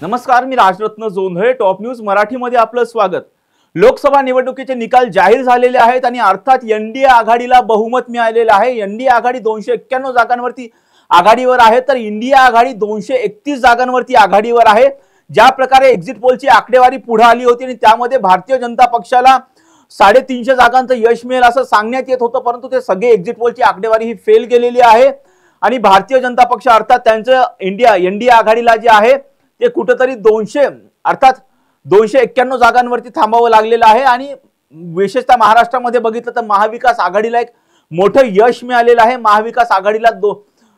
नमस्कार, मी Rajratna Jondhale. Top news मराठीमध्ये आपलं स्वागत. लोकसभा निवडणुकीचे निकाल जाहीर झालेले आहेत आणि अर्थात एनडीए आघाडीला बहुमत मिळालेलं आहे. एनडीए आघाडी 291 जागांवरती आघाडीवर आहे, तर इंडिया आघाडी 231 जागांवरती आघाडीवर आहे. ज्या प्रकारे एक्झिट पोलची आकडेवारी पुढे आली होती आणि त्यामध्ये भारतीय जनता पक्षाला 350 जागांचं यश मिळेल असं सांगण्यात येत होतं, परंतु ते सगळे एक्झिट पोलची आकडेवारी ही फेल गेलेली आहे आणि भारतीय जनता पक्ष अर्थात त्यांचं एनडीए आघाडीला जे आहे ते कुठेतरी 291 जागांवरती थांबावं लागलेलं आहे. आणि विशेषतः महाराष्ट्रामध्ये बघितलं तर महाविकास आघाडीला एक मोठं यश मिळालेलं आहे. महाविकास आघाडीला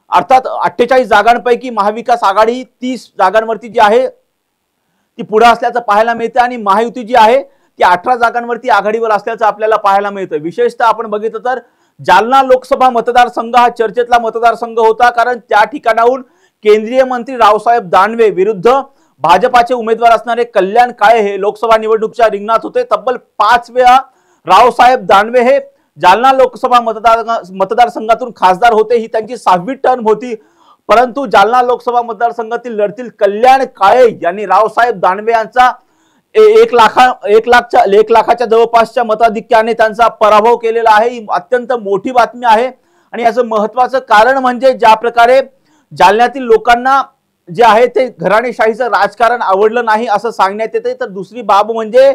अर्थात 48 जागांपैकी महाविकास आघाडी 30 जागांवरती जी आहे ती पुढे असल्याचं पाहायला मिळतं आणि महायुती जी आहे ती 18 जागांवरती आघाडीवर असल्याचं आपल्याला पाहायला मिळतं. विशेषतः आपण बघितलं तर जालना लोकसभा मतदारसंघ हा चर्चेतला मतदारसंघ होता, कारण त्या ठिकाणाहून केंद्रीय मंत्री रावसाहेब दानवे विरुद्ध भाजपाचे उमेदवार असणारे कल्याण काळे हे लोकसभा निवडणुकीच्या रिंगणात होते. तब्बल 5 वेळा रावसाहेब दानवे हे जालना लोकसभा मतदारसंघातून खासदार होते. ही त्यांची 6वी टर्म होती, परंतु जालना लोकसभा मतदारसंघातील लढतील कल्याण काळे यांनी रावसाहेब दानवे यांचा 1 लाखाच्या जवळपासच्या मताधिक्याने त्यांचा पराभव केलेला आहे. ही अत्यंत मोठी बातमी आहे आणि याचं महत्त्वाचं कारण म्हणजे ज्या प्रकारे जालन्यातील लोकांना जे आहे ते घराणेशाहीचं राजकारण आवडलं नाही असं सांगण्यात येते. तर दुसरी बाब म्हणजे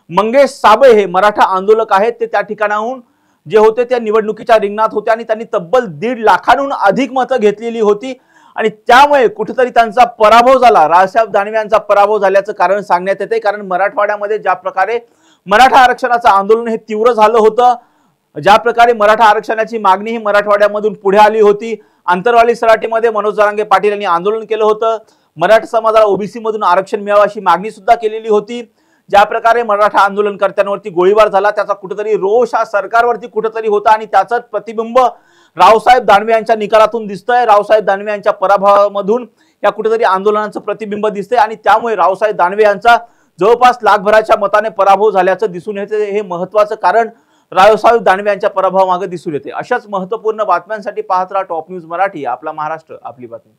मंगेश साबळे हे मराठा आंदोलक आहेत, ते त्या ठिकाणाहून जे होते त्या निवडणुकीच्या रिंगणात होते आणि त्यांनी तब्बल 1.5 लाखांहून अधिक मतं घेतलेली होती आणि त्यामुळे कुठेतरी त्यांचा पराभव झाला. रावसाहेब दानवे यांचा पराभव झाल्याचं कारण सांगण्यात येते, कारण मराठवाड्यामध्ये ज्या प्रकारे मराठा आरक्षणाचं आंदोलन हे तीव्र झालं होतं, ज्या प्रकारे मराठा आरक्षणाची मागणी ही मराठवाड्यामधून पुढे आली होती. आंतरवाली सराटीमध्ये मनोज जरांगे पाटील यांनी आंदोलन केलं होतं. मराठा समाजाला ओबीसी मधून आरक्षण मिळावं अशी मागणी सुद्धा केलेली होती. ज्या प्रकारे मराठा आंदोलनकर्त्यांवरती गोळीबार झाला त्याचा कुठेतरी रोष हा सरकारवरती कुठेतरी होता आणि त्याचं प्रतिबिंब रावसाहेब दानवे यांच्या निकालातून दिसतंय. रावसाहेब दानवे यांच्या पराभवामधून या कुठेतरी आंदोलनाचं प्रतिबिंब दिसतंय आणि त्यामुळे रावसाहेब दानवे यांचा जवळपास लाखभराच्या मताने पराभव झाल्याचं दिसून येते. हे महत्त्वाचं कारण रावसाहेब दानवे यांच्या पराभवामागे दिसून येते. अशाच महत्त्वपूर्ण बातम्यांसाठी पाहत राहा टॉप न्यूज मराठी. आपला महाराष्ट्र, आपली बातमी.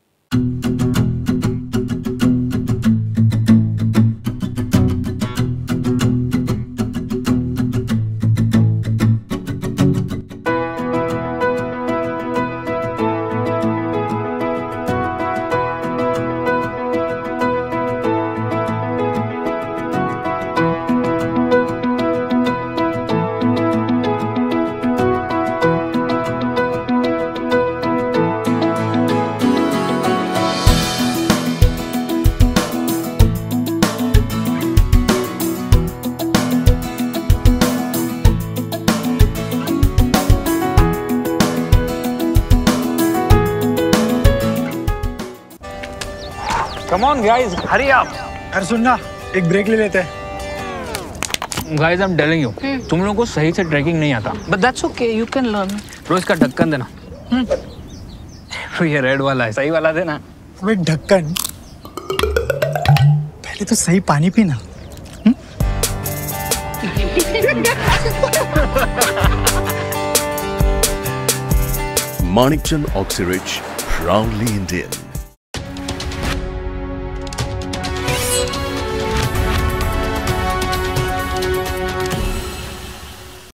Come on guys, hurry up. यार सुन ना, एक ब्रेक ले लेते हैं. Guys, I'm telling you, तुम लोगों को सही से ट्रैकिंग नहीं आता. But that's okay, you can learn. रोज का ढक्कन देना. ये रेड वाला है, सही वाला देना. अबे ढक्कन, पहले तो सही पानी पीना. Manikchand Oxyrich, proudly Indian.